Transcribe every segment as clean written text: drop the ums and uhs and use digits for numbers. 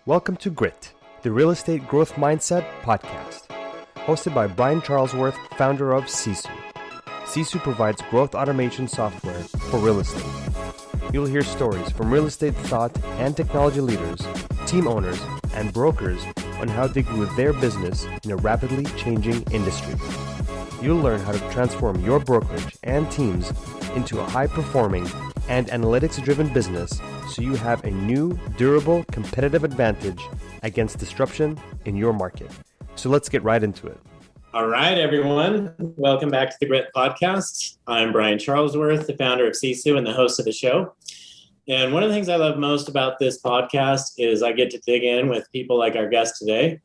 Welcome to Grit, the Real Estate Growth Mindset podcast, hosted by Brian Charlesworth, founder of Sisu. Sisu provides growth automation software for real estate. You'll hear stories from real estate thought and technology leaders, team owners, and brokers on how they grew their business in a rapidly changing industry. You'll learn how to transform your brokerage and teams into a high-performing and analytics-driven business so you have a new, durable, competitive advantage against disruption in your market. So let's get right into it. All right, everyone. Welcome back to the Grit Podcast. I'm Brian Charlesworth, the founder of Sisu and the host of the show. And one of the things I love most about this podcast is I get to dig in with people like our guest today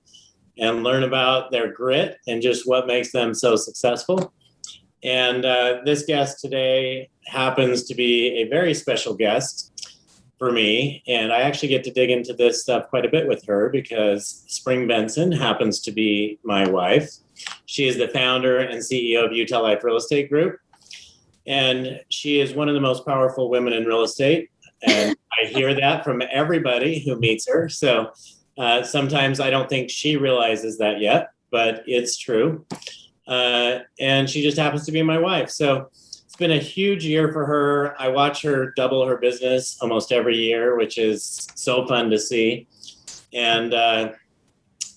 and learn about their grit and just what makes them so successful. And this guest today happens to be a very special guest for me. And I actually get to dig into this stuff quite a bit with her because Bengtzen happens to be my wife. She is the founder and CEO of Utah Life Real Estate Group. And she is one of the most powerful women in real estate. And I hear that from everybody who meets her. So sometimes I don't think she realizes that yet, but it's true. And she just happens to be my wife. So it's been a huge year for her. I watch her double her business almost every year, which is so fun to see. And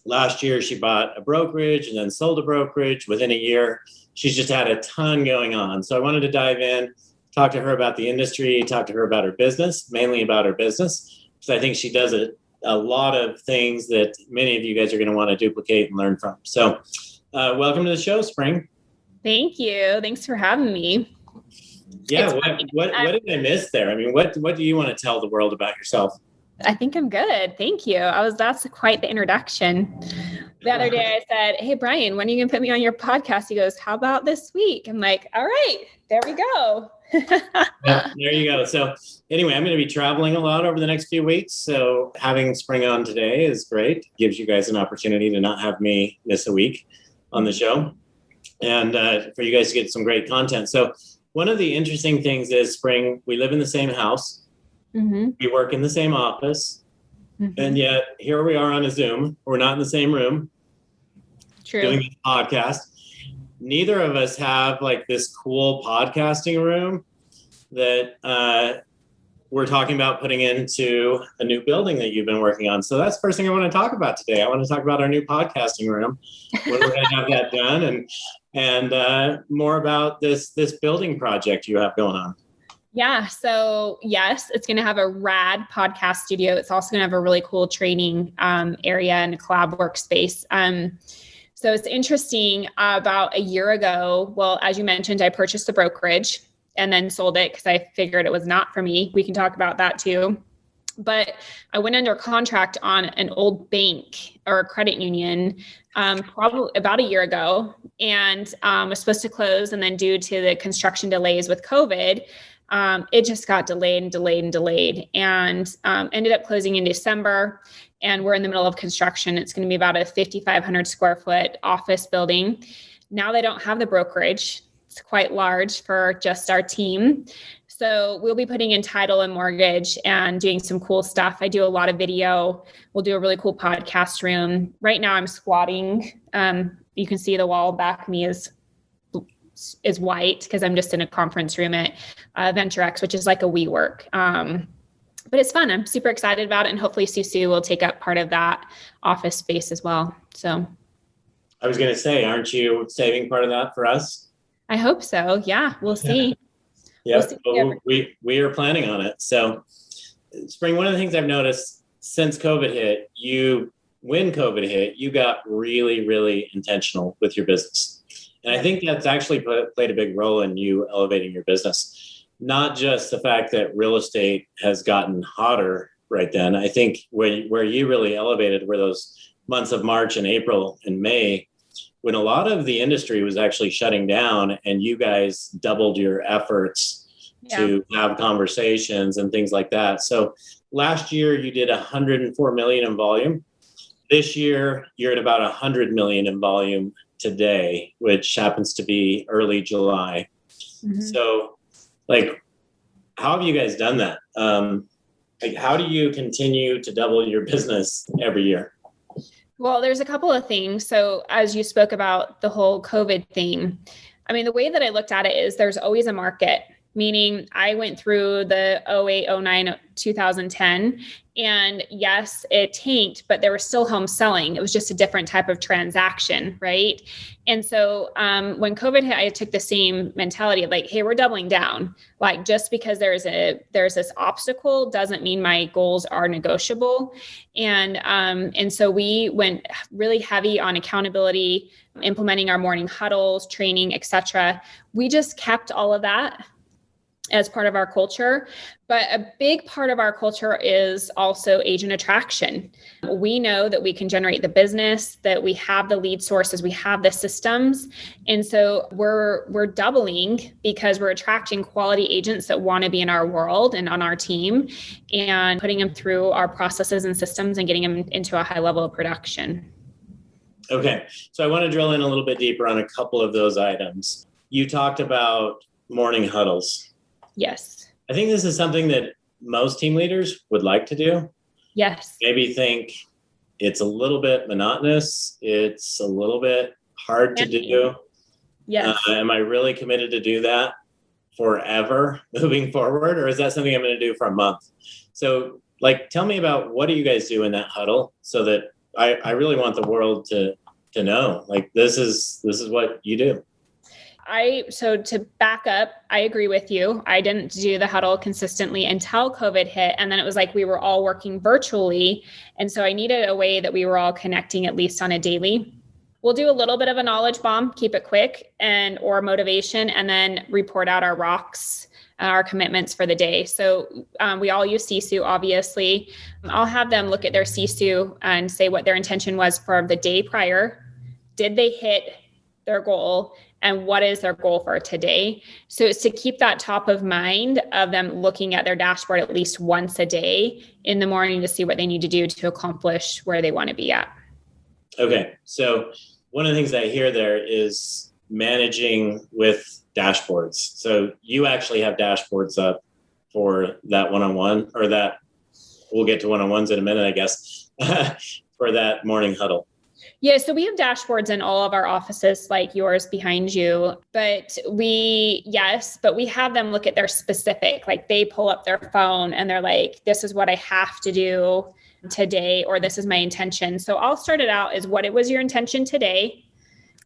last year she bought a brokerage and then sold a brokerage. Within a year, she's just had a ton going on. So I wanted to dive in, talk to her about the industry, talk to her about her business, mainly about her business, because I think she does a lot of things that many of you guys are going to want to duplicate and learn from. So welcome to the show, Spring. Thank you. Thanks for having me. Yeah. What did I miss there? I mean, what do you want to tell the world about yourself? I think I'm good. Thank you. That's quite the introduction. The other day I said, "Hey, Brian, when are you going to put me on your podcast?" He goes, "How about this week?" I'm like, "All right, there we go." Yeah, there you go. So anyway, I'm going to be traveling a lot over the next few weeks. So having Spring on today is great. Gives you guys an opportunity to not have me miss a week on the show and for you guys to get some great content. So one of the interesting things is, Spring, we live in the same house. Mm-hmm. We work in the same office. Mm-hmm. And yet here we are on a Zoom. We're not in the same room. True. Doing this podcast. Neither of us have like this cool podcasting room that we're talking about putting into a new building that you've been working on. So that's the first thing I want to talk about today. I want to talk about our new podcasting room, when we're going to have that done, and more about this building project you have going on. Yeah. So yes, it's going to have a rad podcast studio. It's also going to have a really cool training area and a collab workspace. So it's interesting. About a year ago, well, as you mentioned, I purchased the brokerage and then sold it because I figured it was not for me. We can talk about that too. But I went under contract on an old bank or a credit union probably about a year ago, and was supposed to close. And then due to the construction delays with COVID, it just got delayed and ended up closing in December. And we're in the middle of construction. It's going to be about a 5,500 square foot office building. Now they don't have the brokerage. It's quite large for just our team. So we'll be putting in title and mortgage and doing some cool stuff. I do a lot of video. We'll do a really cool podcast room. Right now I'm squatting. You can see the wall back of me is white because I'm just in a conference room at VentureX, which is like a WeWork. But it's fun. I'm super excited about it. And hopefully Sisu will take up part of that office space as well. So I was going to say, aren't you saving part of that for us? I hope so. Yeah, we'll see. Yeah, we are planning on it. So Spring, one of the things I've noticed since COVID hit, when COVID hit, you got really, really intentional with your business. And I think that's actually played a big role in you elevating your business. Not just the fact that real estate has gotten hotter right then. I think where you really elevated were those months of March and April and May, when a lot of the industry was actually shutting down and you guys doubled your efforts to have conversations and things like that. So last year you did 104 million in volume. This year you're at about 100 million in volume today, which happens to be early July. Mm-hmm. So like, how have you guys done that? Like, how do you continue to double your business every year? Well, there's a couple of things. So as you spoke about the whole COVID thing, I mean, the way that I looked at it is there's always a market, meaning I went through the 08, 09, 2010, and yes, it tanked, but there was still home selling. It was just a different type of transaction, right? And so when COVID hit, I took the same mentality of like, hey, we're doubling down. Like, just because there's this obstacle doesn't mean my goals are negotiable. And so we went really heavy on accountability, implementing our morning huddles, training, etc. We just kept all of that as part of our culture. But a big part of our culture is also agent attraction. We know that we can generate the business, that we have the lead sources, we have the systems. And so we're doubling because we're attracting quality agents that want to be in our world and on our team, and putting them through our processes and systems and getting them into a high level of production. Okay. So I want to drill in a little bit deeper on a couple of those items. You talked about morning huddles. Yes. I think this is something that most team leaders would like to do. Yes. Maybe think it's a little bit monotonous. It's a little bit hard to do. Yes. Am I really committed to do that forever moving forward? Or is that something I'm going to do for a month? So like, tell me about, what do you guys do in that huddle, so that I really want the world to know, like, this is what you do. So to back up, I agree with you. I didn't do the huddle consistently until COVID hit. And then it was like we were all working virtually. And so I needed a way that we were all connecting at least on a daily. We'll do a little bit of a knowledge bomb, keep it quick, or motivation, and then report out our rocks, our commitments for the day. So we all use CSU, obviously. I'll have them look at their CSU and say what their intention was for the day prior. Did they hit their goal? And what is their goal for today? So it's to keep that top of mind of them looking at their dashboard at least once a day in the morning to see what they need to do to accomplish where they want to be at. Okay. So one of the things I hear there is managing with dashboards. So you actually have dashboards up for that one-on-one, or that, we'll get to one-on-ones in a minute, I guess, for that morning huddle. Yeah, so we have dashboards in all of our offices, like yours behind you, but we have them look at their specific, like they pull up their phone and they're like, this is what I have to do today, or this is my intention. So I'll start it out as, what was your intention today?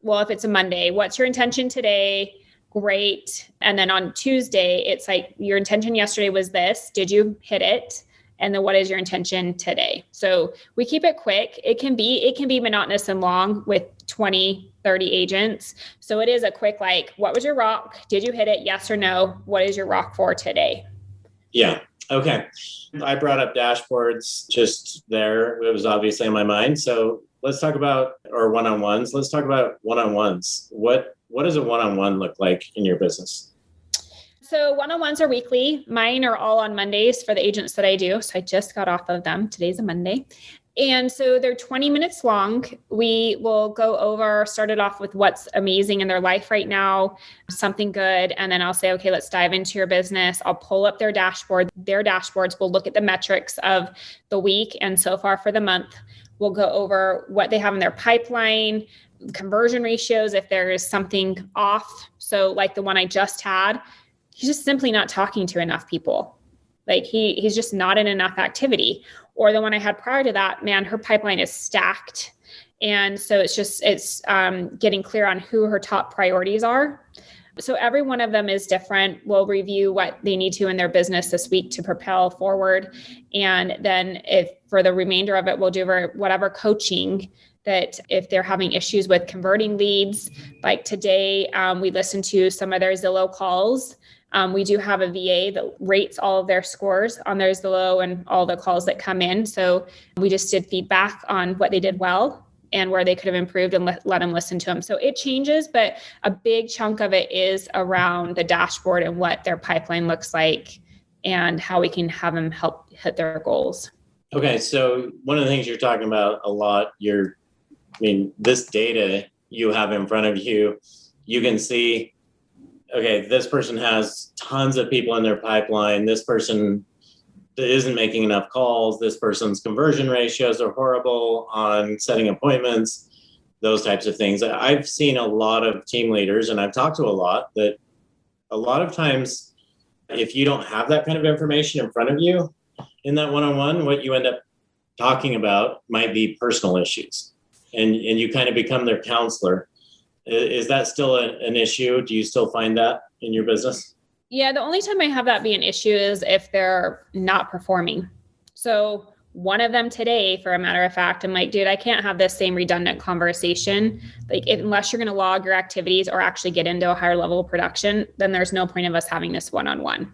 Well, if it's a Monday, what's your intention today? Great. And then on Tuesday, it's like, your intention yesterday was this. Did you hit it? And then what is your intention today? So we keep it quick. It can be monotonous and long with 20, 30 agents. So it is a quick, like, what was your rock? Did you hit it? Yes or no? What is your rock for today? Yeah. Okay. I brought up dashboards just there. It was obviously in my mind. So let's talk about, or one-on-ones. Let's talk about one-on-ones. What does a one-on-one look like in your business? So one-on-ones are weekly. Mine are all on Mondays for the agents that I do. So I just got off of them. Today's a Monday. And so they're 20 minutes long. We will go over, started off with what's amazing in their life right now, something good. And then I'll say, okay, let's dive into your business. I'll pull up their dashboard. Their dashboards will look at the metrics of the week and so far for the month. We'll go over what they have in their pipeline, conversion ratios, if there is something off. So like the one I just had, he's just simply not talking to enough people. Like he's just not in enough activity. Or the one I had prior to that, man, her pipeline is stacked. And so it's getting clear on who her top priorities are. So every one of them is different. We'll review what they need to in their business this week to propel forward. And then if for the remainder of it, we'll do whatever coaching that if they're having issues with converting leads, like today, we listened to some of their Zillow calls. We do have a VA that rates all of their scores on their Zillow and all the calls that come in. So we just did feedback on what they did well and where they could have improved, and let them listen to them. So it changes, but a big chunk of it is around the dashboard and what their pipeline looks like and how we can have them help hit their goals. Okay. So one of the things you're talking about a lot, this data you have in front of you, you can see, okay, this person has tons of people in their pipeline. This person isn't making enough calls. This person's conversion ratios are horrible on setting appointments, those types of things. I've seen a lot of team leaders, and I've talked to a lot, that a lot of times, if you don't have that kind of information in front of you in that one-on-one, what you end up talking about might be personal issues, and you kind of become their counselor. Is that still an issue? Do you still find that in your business? Yeah, the only time I have that be an issue is if they're not performing. So one of them today, for a matter of fact, I'm like, dude, I can't have this same redundant conversation. Like, unless you're going to log your activities or actually get into a higher level of production, then there's no point of us having this one-on-one,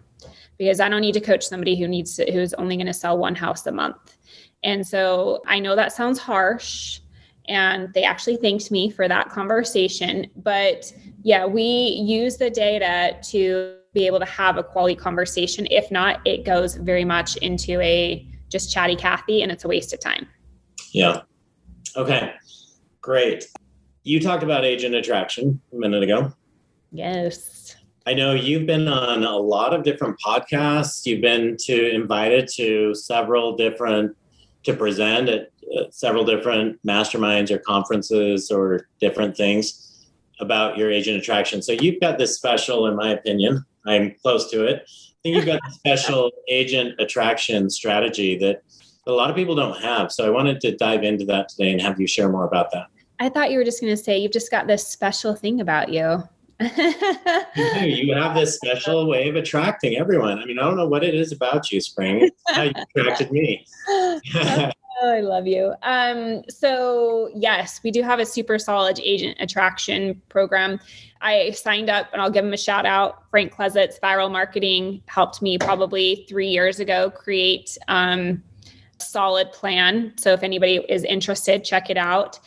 because I don't need to coach somebody who's only going to sell one house a month. And so I know that sounds harsh, and they actually thanked me for that conversation. But yeah, we use the data to be able to have a quality conversation. If not, it goes very much into a just chatty Cathy, and it's a waste of time. Yeah. Okay, great. You talked about agent attraction a minute ago. Yes. I know you've been on a lot of different podcasts. You've been invited to to present at several different masterminds or conferences or different things about your agent attraction. So you've got this special, in my opinion, I'm close to it, I think you've got a special agent attraction strategy that a lot of people don't have. So I wanted to dive into that today and have you share more about that. I thought you were just going to say, you've just got this special thing about you. You do. You have this special way of attracting everyone. I mean, I don't know what it is about you, Spring. It's how you attracted me. Oh, I love you. So yes, we do have a super solid agent attraction program. I signed up, and I'll give him a shout out. Frank Klezett's Viral Marketing helped me probably 3 years ago create a solid plan. So if anybody is interested, check it out.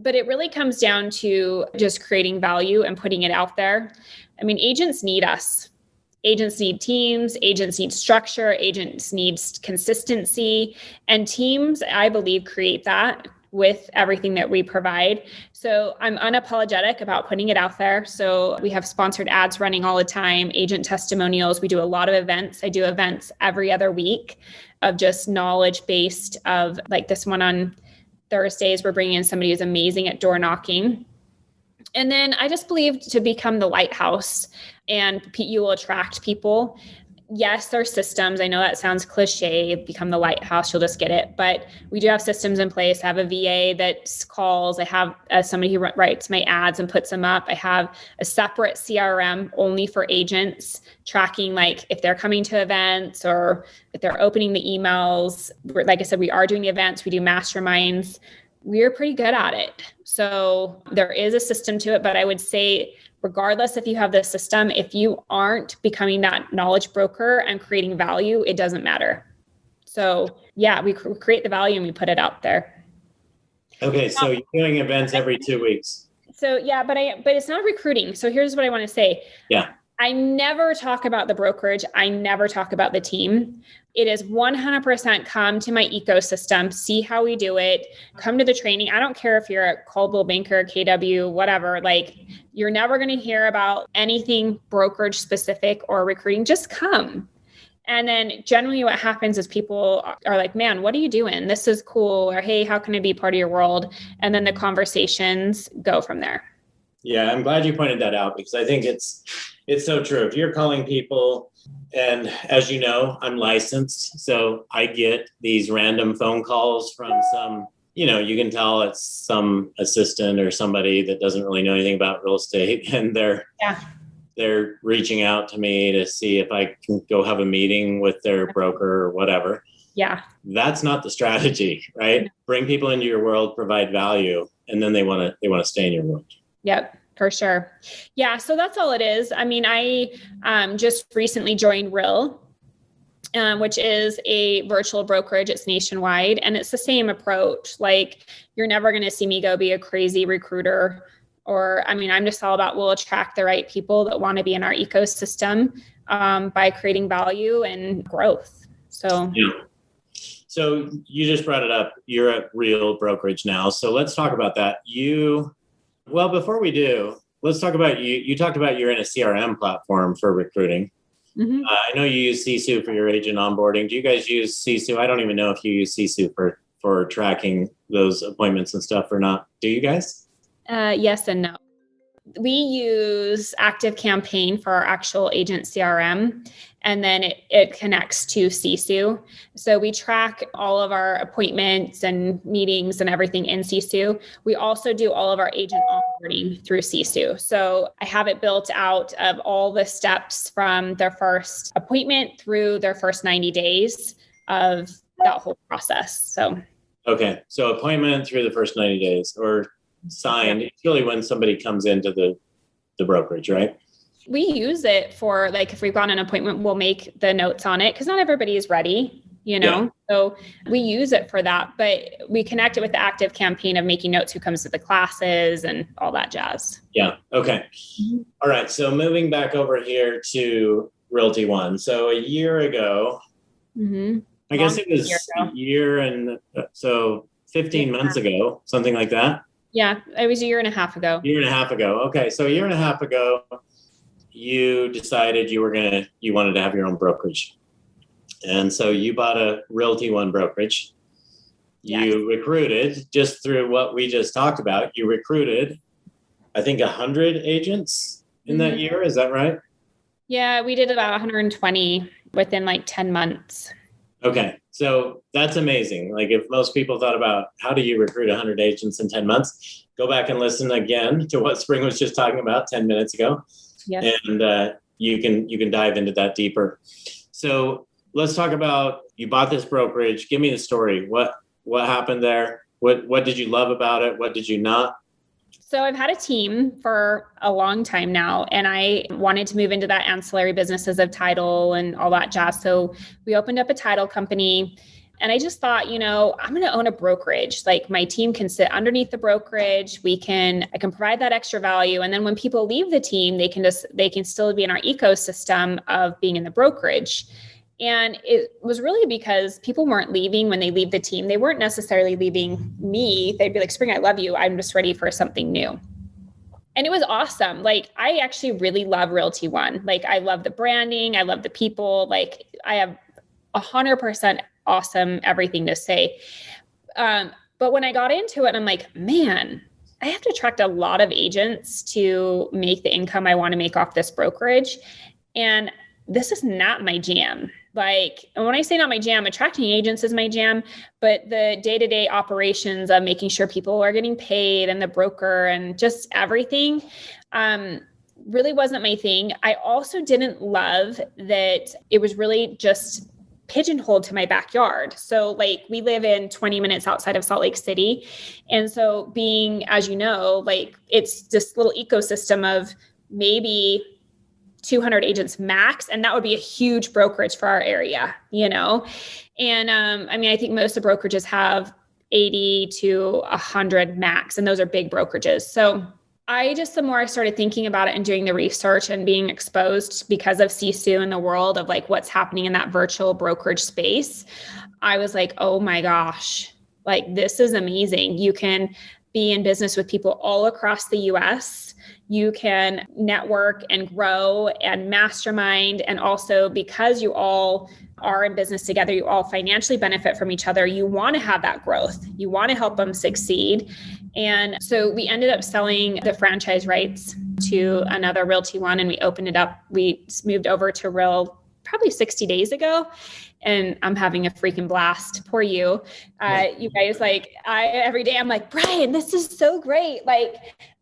But it really comes down to just creating value and putting it out there. I mean, agents need us. Agents need teams, agents need structure, agents need consistency, and teams, I believe, create that with everything that we provide. So I'm unapologetic about putting it out there. So we have sponsored ads running all the time, agent testimonials. We do a lot of events. I do events every other week of just knowledge-based, of like this one on Thursdays, we're bringing in somebody who's amazing at door knocking. And then I just believe to become the lighthouse, and you will attract people. Yes, there's systems. I know that sounds cliche, become the lighthouse, you'll just get it. But we do have systems in place. I have a VA that calls. I have somebody who writes my ads and puts them up. I have a separate CRM only for agents, tracking like if they're coming to events or if they're opening the emails. Like I said, we are doing the events. We do masterminds. We're pretty good at it. So there is a system to it, but I would say regardless if you have the system, if you aren't becoming that knowledge broker and creating value, it doesn't matter. So yeah, we create the value and we put it out there. Okay, so you're doing events every 2 weeks. So yeah, but it's not recruiting. So here's what I want to say. Yeah. I never talk about the brokerage. I never talk about the team. It is 100% come to my ecosystem, see how we do it, come to the training. I don't care if you're a Coldwell Banker, KW, whatever, like you're never going to hear about anything brokerage specific or recruiting. Just come. And then generally what happens is people are like, man, what are you doing? This is cool. Or, hey, how can I be part of your world? And then the conversations go from there. Yeah, I'm glad you pointed that out, because I think it's so true. If you're calling people, and as you know, I'm licensed, so I get these random phone calls from some, you can tell it's some assistant or somebody that doesn't really know anything about real estate, and they're reaching out to me to see if I can go have a meeting with their broker or whatever. Yeah. That's not the strategy, right? Bring people into your world, provide value, and then they want to stay in your world. Yep, for sure. Yeah. So that's all it is. I mean, I just recently joined REAL, which is a virtual brokerage. It's nationwide, and it's the same approach. Like, you're never going to see me go be a crazy recruiter, I'm just all about, we'll attract the right people that want to be in our ecosystem by creating value and growth. So, yeah. So you just brought it up. You're at REAL Brokerage now. So let's talk about that. Well, before we do, let's talk about you. You talked about you're in a CRM platform for recruiting. I know you use Sisu for your agent onboarding. Do you guys use Sisu? I don't even know if you use Sisu for tracking those appointments and stuff or not. Do you guys? Yes and no. We use ActiveCampaign for our actual agent CRM, and then it connects to Sisu. So we track all of our appointments and meetings and everything in Sisu. We also do all of our agent onboarding through Sisu. So I have it built out of all the steps from their first appointment through their first 90 days of that whole process. So okay, so appointment through the first 90 days or signed. It's really when somebody comes into the brokerage, right? We use it for, like, if we've got an appointment, we'll make the notes on it because not everybody is ready, So we use it for that, but we connect it with the ActiveCampaign of making notes who comes to the classes and all that jazz. Yeah. Okay. All right. So moving back over here to Realty One. So a year ago, I guess it was a year and so 15 months ago, something like that. Yeah, it was a year and a half ago. Okay. So a year and a half ago, you decided you wanted to have your own brokerage. And so you bought a Realty One brokerage. Yes. You recruited, just through what we just talked about, you recruited, I think, 100 agents in that year. Is that right? Yeah, we did about 120 within like 10 months. Okay. So that's amazing. Like, if most people thought about how do you recruit 100 agents in 10 months, go back and listen again to what Spring was just talking about 10 minutes ago. Yes. And you can dive into that deeper. So let's talk about, you bought this brokerage. Give me the story. What happened there? What did you love about it? What did you not? So I've had a team for a long time now, and I wanted to move into that ancillary businesses of title and all that jazz. So we opened up a title company, and I just thought, I'm going to own a brokerage. Like, my team can sit underneath the brokerage. I can provide that extra value. And then when people leave the team, they can still be in our ecosystem of being in the brokerage. And it was really because people weren't leaving when they leave the team. They weren't necessarily leaving me. They'd be like, Spring, I love you. I'm just ready for something new. And it was awesome. Like, I actually really love Realty One. Like, I love the branding. I love the people. Like, I have 100% awesome everything to say. But when I got into it, I'm like, man, I have to attract a lot of agents to make the income I want to make off this brokerage. And this is not my jam. Like, and when I say not my jam, attracting agents is my jam, but the day-to-day operations of making sure people are getting paid and the broker and just everything really wasn't my thing. I also didn't love that it was really just pigeonholed to my backyard. So, like, we live in 20 minutes outside of Salt Lake City. And so being, as you know, like, it's this little ecosystem of maybe 200 agents max. And that would be a huge brokerage for our area, And I think most of the brokerages have 80 to 100 max, and those are big brokerages. So the more I started thinking about it and doing the research and being exposed because of Sisu in the world of like what's happening in that virtual brokerage space, I was like, oh my gosh, like, this is amazing. You can be in business with people all across the US. You can network and grow and mastermind. And also, because you all are in business together, you all financially benefit from each other. You want to have that growth. You want to help them succeed. And so we ended up selling the franchise rights to another Realty One, and we opened it up. We moved over to Real probably 60 days ago. And I'm having a freaking blast. Poor you. You guys, like, every day I'm like, Brian, this is so great. Like,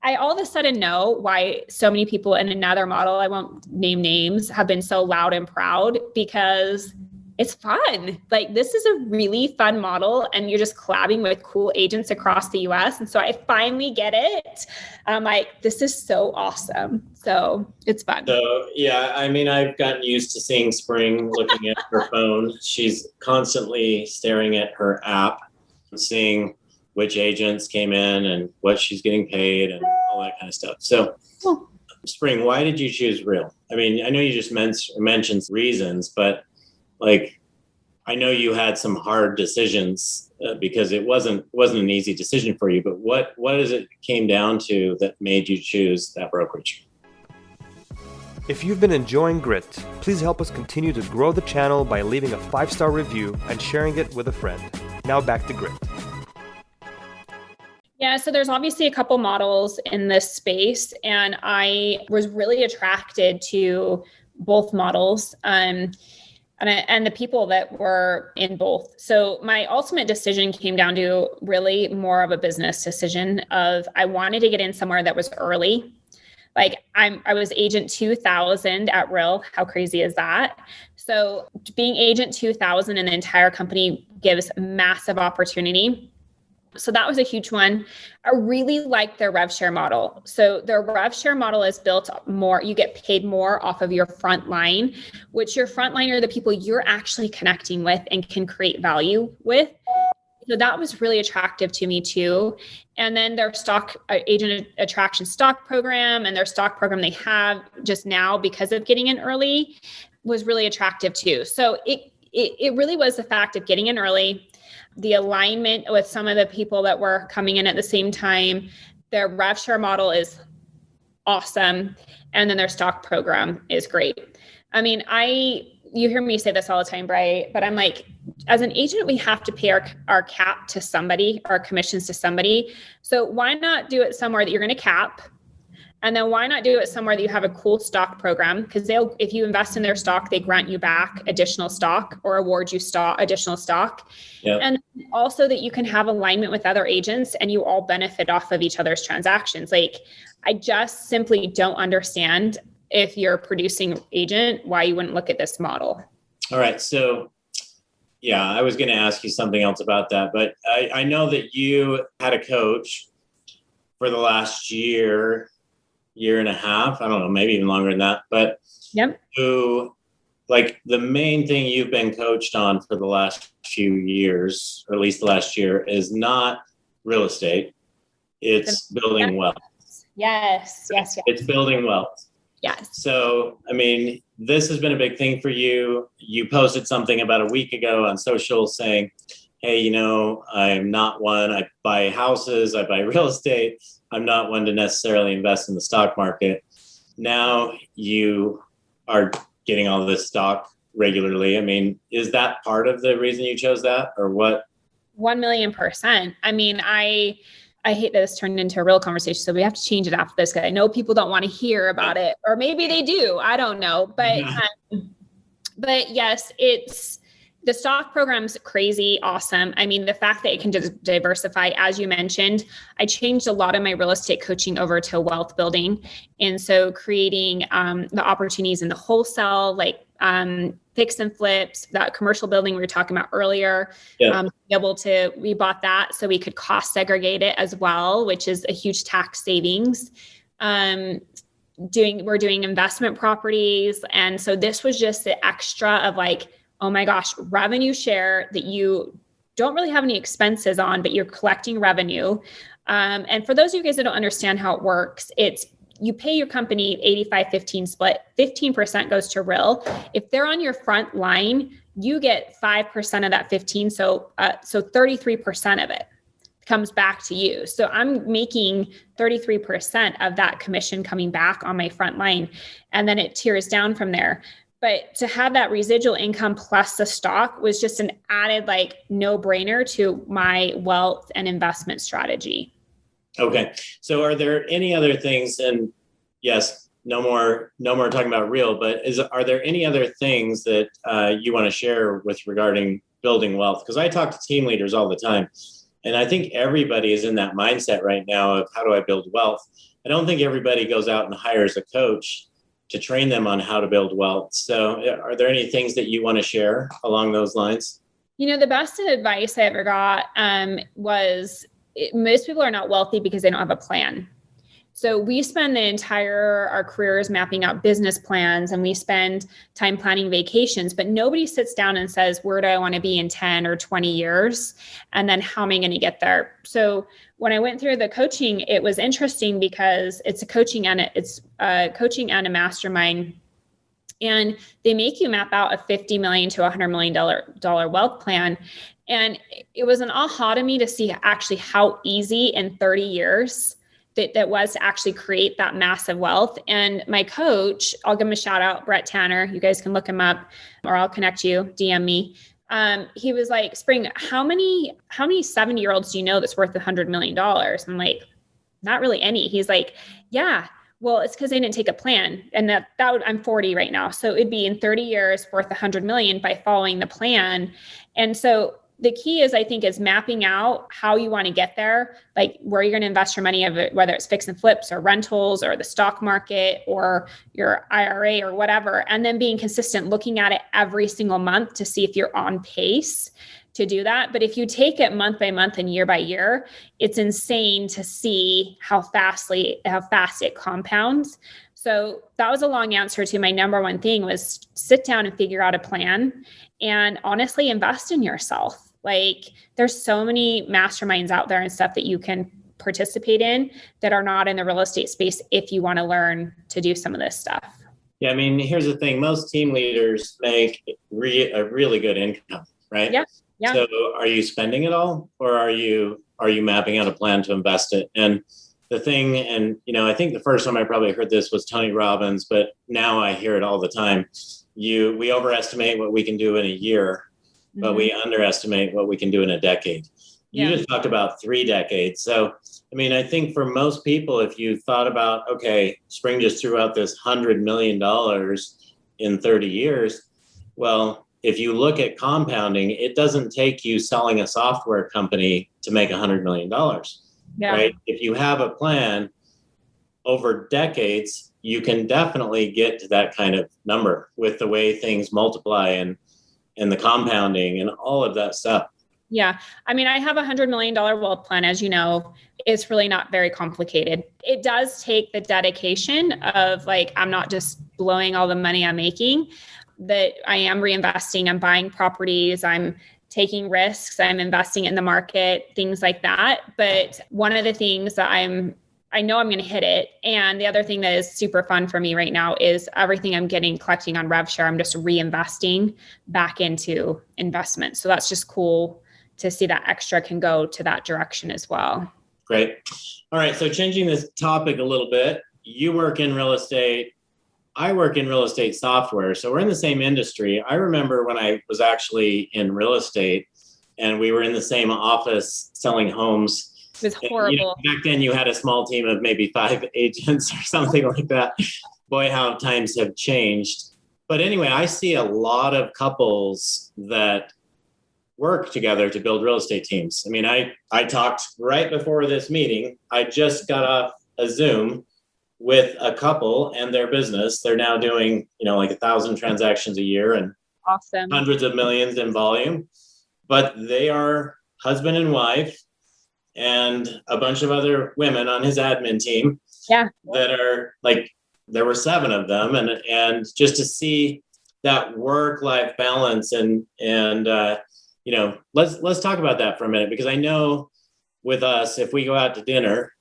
I all of a sudden know why so many people in another model, I won't name names, have been so loud and proud, because it's fun. Like, this is a really fun model, and you're just collabing with cool agents across the US. And so I finally get it. I'm like, this is so awesome. So it's fun. So, yeah, I've gotten used to seeing Spring looking at her phone. She's constantly staring at her app, seeing which agents came in and what she's getting paid and all that kind of stuff. So, Spring, why did you choose Real? I know you just mentioned reasons, but like, I know you had some hard decisions because it wasn't an easy decision for you, but what is it came down to that made you choose that brokerage? If you've been enjoying Grit, please help us continue to grow the channel by leaving a 5-star review and sharing it with a friend. Now back to Grit. Yeah, so there's obviously a couple models in this space, and I was really attracted to both models and the people that were in both. So my ultimate decision came down to really more of a business decision of I wanted to get in somewhere that was early. Like I was agent 2000 at Real. How crazy is that? So being agent 2000 in the entire company gives massive opportunity. So that was a huge one. I really like their rev share model. So their rev share model is built more, you get paid more off of your front line, which your front line are the people you're actually connecting with and can create value with. So that was really attractive to me too. And then their stock agent attraction stock program and their stock program they have just now because of getting in early was really attractive too. So it really was the fact of getting in early, the alignment with some of the people that were coming in at the same time. Their rev share model is awesome. And then their stock program is great. I mean, you hear me say this all the time, Bri, but I'm like, as an agent, we have to pay our cap to somebody, our commissions to somebody. So why not do it somewhere that you're going to cap? And then why not do it somewhere that you have a cool stock program? Because if you invest in their stock, they grant you back additional stock or award you additional stock. Yep. And also that you can have alignment with other agents and you all benefit off of each other's transactions. Like, I just simply don't understand if you're a producing agent, why you wouldn't look at this model. All right. So yeah, I was going to ask you something else about that, but I know that you had a coach for the last year and a half, I don't know, maybe even longer than that, but yep. Who, like, the main thing you've been coached on for the last few years, or at least the last year, is not real estate. It's building wealth. Yes. It's building wealth. Yes. So, I mean, this has been a big thing for you. You posted something about a week ago on social saying, hey, I'm not one, I buy houses, I buy real estate. I'm not one to necessarily invest in the stock market. Now you are getting all this stock regularly. I mean, is that part of the reason you chose that, or what? 1,000,000%. I mean, I hate that this turned into a real conversation, so we have to change it after this because I know people don't want to hear about it, or maybe they do. I don't know, but yes, the stock program's crazy awesome. I mean, the fact that it can just diversify, as you mentioned, I changed a lot of my real estate coaching over to wealth building. And so creating the opportunities in the wholesale, like fix and flips, that commercial building we were talking about earlier, we bought that so we could cost segregate it as well, which is a huge tax savings. We're doing investment properties. And so this was just the extra of like, oh my gosh, revenue share that you don't really have any expenses on, but you're collecting revenue. And for those of you guys that don't understand how it works, you pay your company 85-15 split, 15% goes to Real. If they're on your front line, you get 5% of that 15. So 33% of it comes back to you. So I'm making 33% of that commission coming back on my front line. And then it tiers down from there. But to have that residual income plus the stock was just an added no-brainer to my wealth and investment strategy. Okay. So are there any other things, and yes, no more talking about Real, but are there any other things that you want to share with regarding building wealth? Because I talk to team leaders all the time, and I think everybody is in that mindset right now of how do I build wealth? I don't think everybody goes out and hires a coach to train them on how to build wealth. So are there any things that you want to share along those lines? The best advice I ever got was most people are not wealthy because they don't have a plan. So we spend our careers mapping out business plans, and we spend time planning vacations, but nobody sits down and says, where do I want to be in 10 or 20 years? And then how am I going to get there? So when I went through the coaching, it was interesting because it's a coaching and a mastermind. And they make you map out a $50 million to $100 million wealth plan. And it was an aha to me to see actually how easy in 30 years that was to actually create that massive wealth. And my coach, I'll give him a shout out, Brett Tanner. You guys can look him up, or I'll connect you, DM me. He was like, Spring, how many 70-year-olds do you know that's worth $100 million? I'm like, not really any. He's like, yeah, well, it's because they didn't take a plan. And I'm 40 right now. So it'd be in 30 years worth 100 million by following the plan. And so the key is, I think, is mapping out how you want to get there, like where you're going to invest your money, of it, whether it's fix and flips or rentals or the stock market or your IRA or whatever. And then being consistent, looking at it every single month to see if you're on pace to do that. But if you take it month by month and year by year, it's insane to see how fast it compounds. So that was a long answer to my number one thing, was sit down and figure out a plan and honestly invest in yourself. Like, there's so many masterminds out there and stuff that you can participate in that are not in the real estate space if you want to learn to do some of this stuff. Yeah. I mean, here's the thing. Most team leaders make a really good income, right? Yeah. Yeah. So are you spending it all, or are you mapping out a plan to invest it? And the thing, and I think the first time I probably heard this was Tony Robbins, but now I hear it all the time. We overestimate what we can do in a year, but we underestimate what we can do in a decade. You just talked about 3 decades. So, I mean, I think for most people, if you thought about, okay, Spring just threw out this $100 million in 30 years. Well, if you look at compounding, it doesn't take you selling a software company to make $100 million, right? If you have a plan over decades, you can definitely get to that kind of number with the way things multiply and the compounding and all of that stuff. Yeah. I mean, I have $100 million wealth plan. As you know, it's really not very complicated. It does take the dedication of, like, I'm not just blowing all the money I'm making, that I am reinvesting, I'm buying properties, I'm taking risks, I'm investing in the market, things like that. But one of the things that I know I'm going to hit it. And the other thing that is super fun for me right now is everything I'm collecting on rev share, I'm just reinvesting back into investments. So that's just cool to see that extra can go to that direction as well. Great. All right. So changing this topic a little bit, you work in real estate. I work in real estate software. So we're in the same industry. I remember when I was actually in real estate and we were in the same office selling homes. It was horrible. Back then you had a small team of maybe 5 agents or something like that. Boy, how times have changed. But anyway, I see a lot of couples that work together to build real estate teams. I mean, I talked right before this meeting. I just got off a Zoom with a couple and their business. They're now doing, like 1,000 transactions a year and awesome, hundreds of millions in volume. But they are husband and wife and a bunch of other women on his admin team. Yeah. That are like, there were 7 of them. And just to see that work-life balance and let's talk about that for a minute, because I know with us, if we go out to dinner,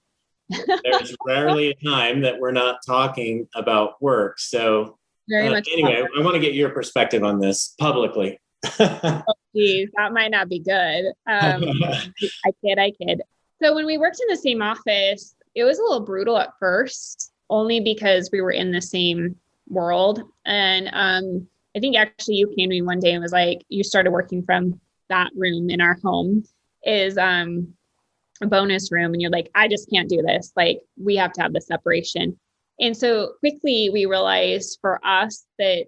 there's rarely a time that we're not talking about work. So anyway, I want to get your perspective on this publicly. Oh, geez, that might not be good. I kid. So when we worked in the same office, it was a little brutal at first, only because we were in the same world. And I think actually you came to me one day and was like, you started working from that room in our home is a bonus room. And you're like, I just can't do this. Like, we have to have the separation. And so quickly we realized for us that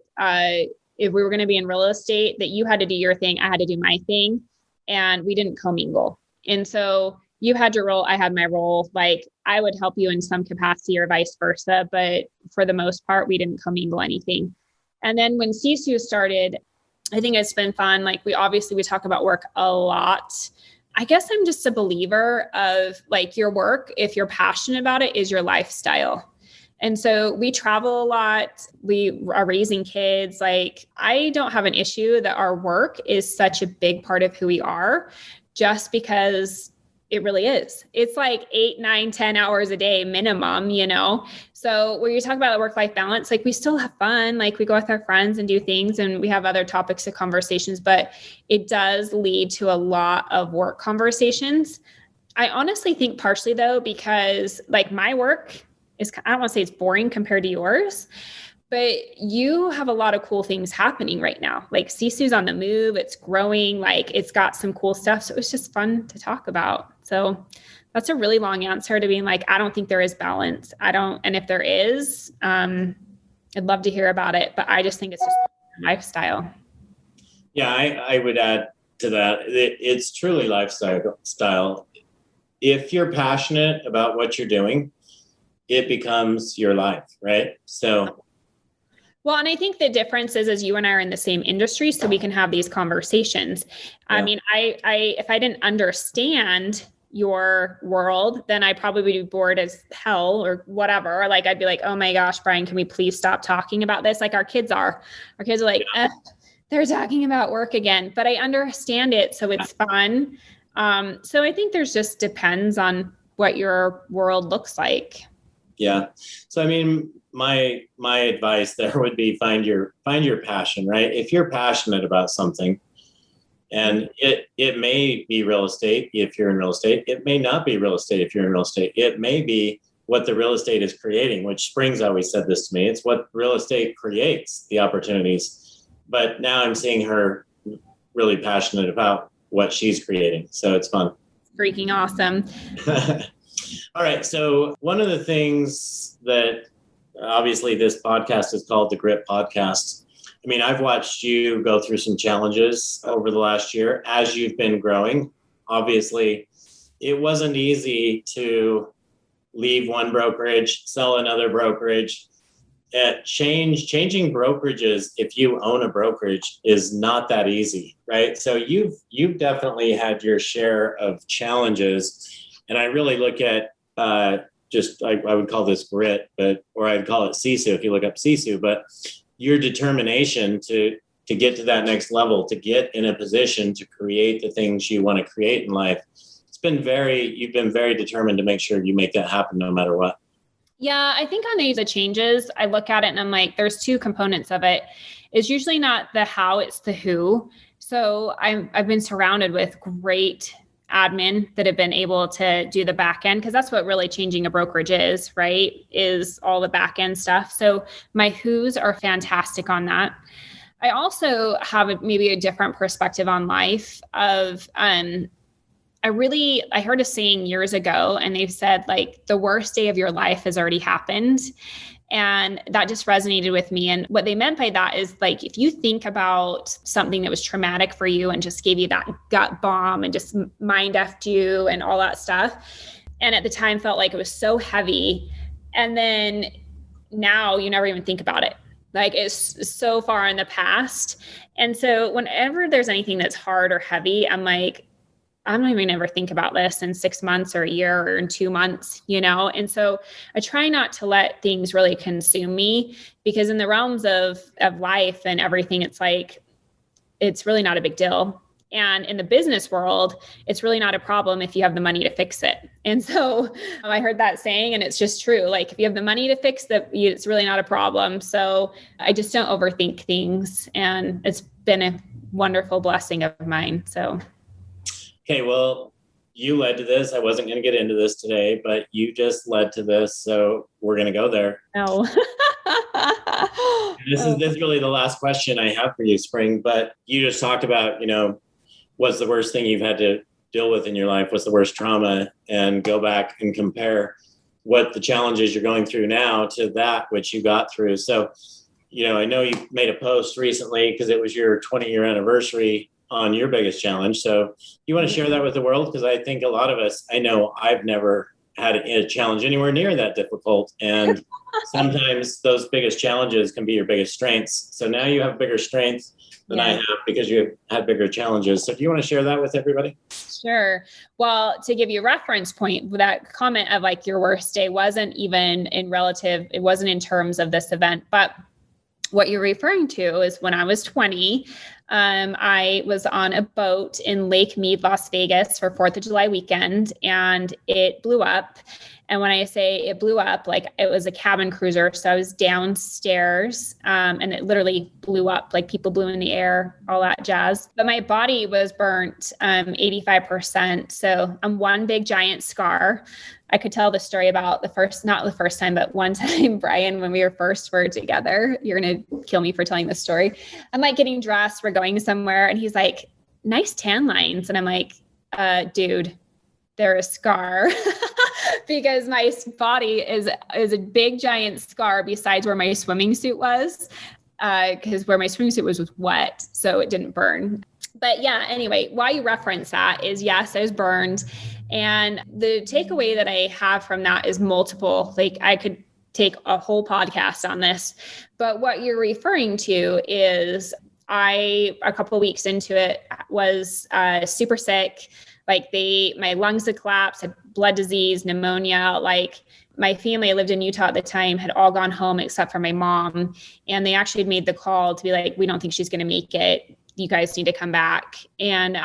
if we were going to be in real estate, that you had to do your thing, I had to do my thing, and we didn't commingle. And so you had your role, I had my role. Like, I would help you in some capacity or vice versa, but for the most part, we didn't commingle anything. And then when Sisu started, I think it's been fun. Like, we talk about work a lot. I guess I'm just a believer of, like, your work, if you're passionate about it, is your lifestyle. And so we travel a lot. We are raising kids. Like, I don't have an issue that our work is such a big part of who we are, just because it really is. It's like 8, 9, 10 hours a day minimum, So when you talk about the work-life balance, like, we still have fun. Like, we go with our friends and do things, and we have other topics of conversations, but it does lead to a lot of work conversations. I honestly think partially though, because like my work is, I don't want to say it's boring compared to yours, but you have a lot of cool things happening right now. Like Sisu's on the move, it's growing, like it's got some cool stuff. So it was just fun to talk about. So that's a really long answer to being like, I don't think there is balance. And if there is, I'd love to hear about it, but I just think it's just lifestyle. Yeah, I would add to that. It's truly lifestyle. If you're passionate about what you're doing, it becomes your life, right? So. Well, and I think the difference is you and I are in the same industry, so we can have these conversations. Yeah. I mean, if I didn't understand your world, then I probably would be bored as hell or whatever. Or like, I'd be like, oh my gosh, Brian, can we please stop talking about this? Like our kids are like, they're talking about work again, but I understand it. So it's fun. So I think there's just depends on what your world looks like. Yeah. So, I mean, my advice there would be find your passion, right? If you're passionate about something, and it may be real estate if you're in real estate, it may not be real estate if you're in real estate. It may be what the real estate is creating, which Springs always said this to me. It's what real estate creates, the opportunities. But now I'm seeing her really passionate about what she's creating. So it's fun. Freaking awesome. All right. So one of the things that obviously this podcast is called the Grit Podcast. I mean, I've watched you go through some challenges over the last year as you've been growing. Obviously, it wasn't easy to leave one brokerage, sell another brokerage. Changing brokerages, if you own a brokerage, is not that easy, right? So you've definitely had your share of challenges. And I really look at I would call this grit, or I'd call it Sisu if you look up Sisu, but your determination to get to that next level, to get in a position to create the things you want to create in life. You've been very determined to make sure you make that happen no matter what. Yeah, I think on the changes, I look at it and I'm like, there's two components of it. It's usually not the how, it's the who. So I've been surrounded with great admin that have been able to do the back end, because that's what really changing a brokerage is, right? Is all the back end stuff. So my who's are fantastic on that. I also have maybe a different perspective on life of, I heard a saying years ago, and they've said like the worst day of your life has already happened. And that just resonated with me. And what they meant by that is like, if you think about something that was traumatic for you and just gave you that gut bomb and just mind effed you and all that stuff, and at the time felt like it was so heavy, and then now you never even think about it. Like it's so far in the past. And so whenever there's anything that's hard or heavy, I'm like, I'm not even ever think about this in 6 months or a year or in 2 months, And so I try not to let things really consume me, because in the realms of life and everything, it's like, it's really not a big deal. And in the business world, it's really not a problem if you have the money to fix it. And so I heard that saying, and it's just true. Like if you have the money to fix that, it's really not a problem. So I just don't overthink things. And it's been a wonderful blessing of mine. So. Okay, well, you led to this. I wasn't going to get into this today, but you just led to this. So we're going to go there. No. This is really the last question I have for you, Spring. But you just talked about, what's the worst thing you've had to deal with in your life? What's the worst trauma? And go back and compare what the challenges you're going through now to that which you got through. So, I know you made a post recently because it was your 20-year anniversary on your biggest challenge. So you want to share that with the world? Because I think a lot of us, I know I've never had a challenge anywhere near that difficult. And sometimes those biggest challenges can be your biggest strengths. So now you have bigger strengths than I have because you had bigger challenges. So do you want to share that with everybody? Sure. Well, to give you a reference point, that comment of like your worst day wasn't even it wasn't in terms of this event, but what you're referring to is when I was 20, I was on a boat in Lake Mead, Las Vegas for 4th of July weekend, and it blew up. And when I say it blew up, like it was a cabin cruiser. So I was downstairs and it literally blew up, like people blew in the air, all that jazz. But my body was burnt 85%. So I'm one big giant scar. I could tell the story about not the first time, but one time, Brian, when we were together, you're going to kill me for telling this story. I'm like getting dressed, we're going somewhere. And he's like, nice tan lines. And I'm like, dude, they're a scar. Because my body is a big giant scar besides where my swimming suit was, because where my swimming suit was wet, so it didn't burn. But yeah, anyway, why you reference that is, yes, I was burned. And the takeaway that I have from that is multiple. Like I could take a whole podcast on this, but what you're referring to is a couple of weeks into it, was super sick. Like my lungs had collapsed, had blood disease, pneumonia. Like my family, I lived in Utah at the time, had all gone home except for my mom. And they actually made the call to be like, we don't think she's going to make it. You guys need to come back. And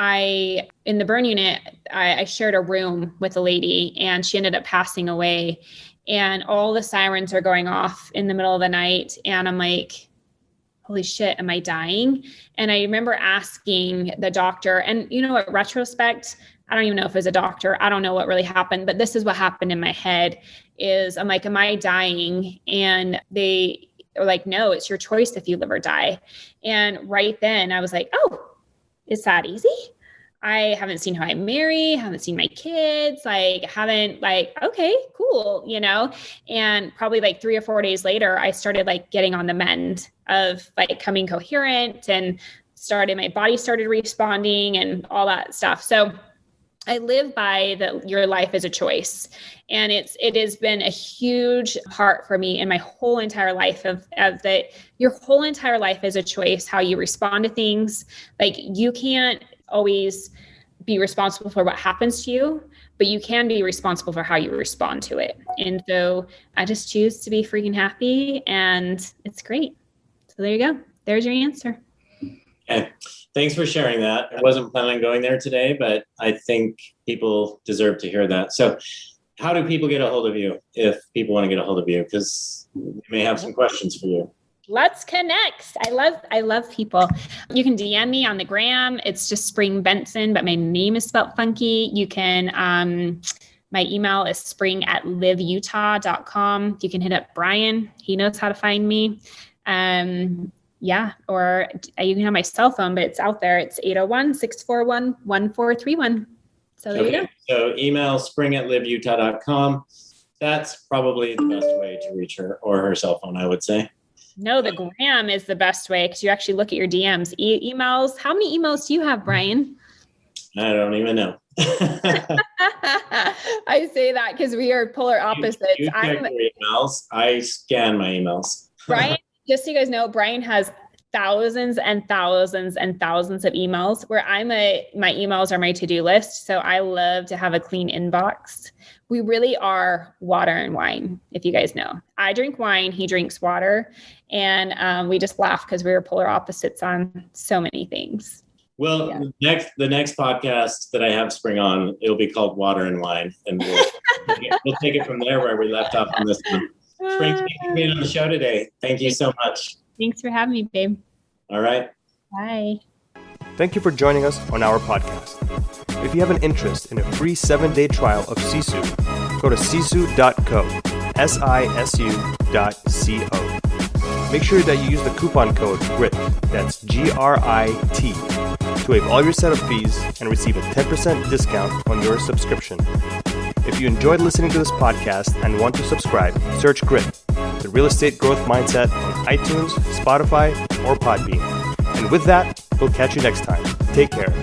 in the burn unit, I shared a room with a lady, and she ended up passing away. And all the sirens are going off in the middle of the night. And I'm like, holy shit, am I dying? And I remember asking the doctor, and you know, in retrospect, I don't even know if it was a doctor. I don't know what really happened, but this is what happened in my head is I'm like, am I dying? And they were like, no, it's your choice if you live or die. And right then I was like, oh, is that easy? I haven't seen who I marry, haven't seen my kids, okay, cool, you know? And probably like 3 or 4 days later, I started like getting on the mend of like coming coherent, and my body started responding and all that stuff. So I live by your life is a choice. And it has been a huge part for me in my whole entire life of that your whole entire life is a choice, how you respond to things. Like you can't always be responsible for what happens to you, but you can be responsible for how you respond to it. And so I just choose to be freaking happy, and it's great. So there you go. There's your answer. Okay. Thanks for sharing that. I wasn't planning on going there today, but I think people deserve to hear that. So how do people get a hold of you if people want to get a hold of you? Because we may have some questions for you. Let's connect. I love people. You can DM me on the gram. It's just Spring Bengtzen, but my name is spelled funky. You can, my email is spring@liveutah.com. You can hit up Brian. He knows how to find me. Or you can have my cell phone, but it's out there. It's 801-641-1431. So there you go. So email spring@liveutah.com. That's probably the best way to reach her, or her cell phone, I would say. No, the gram is the best way because you actually look at your DMs. Emails. How many emails do you have, Brian? I don't even know. I say that because we are polar opposites. You check your emails. I scan my emails. Brian, just so you guys know, Brian has thousands and thousands and thousands of emails where my emails are my to-do list. So I love to have a clean inbox. We really are water and wine, if you guys know. I drink wine, he drinks water. And we just laugh because we were polar opposites on so many things. Well, yeah. The next podcast that I have Spring on, it'll be called Water and Wine. And we'll take it from there where we left off on this one. Spring, thanks for being on the show today. Thank you so much. Thanks for having me, babe. All right. Bye. Thank you for joining us on our podcast. If you have an interest in a free 7-day trial of Sisu, go to sisu.co, sisu.co. Make sure that you use the coupon code GRIT, that's GRIT, to waive all your setup fees and receive a 10% discount on your subscription. If you enjoyed listening to this podcast and want to subscribe, search GRIT, the Real Estate Growth Mindset, on iTunes, Spotify, or Podbean. And with that, we'll catch you next time. Take care.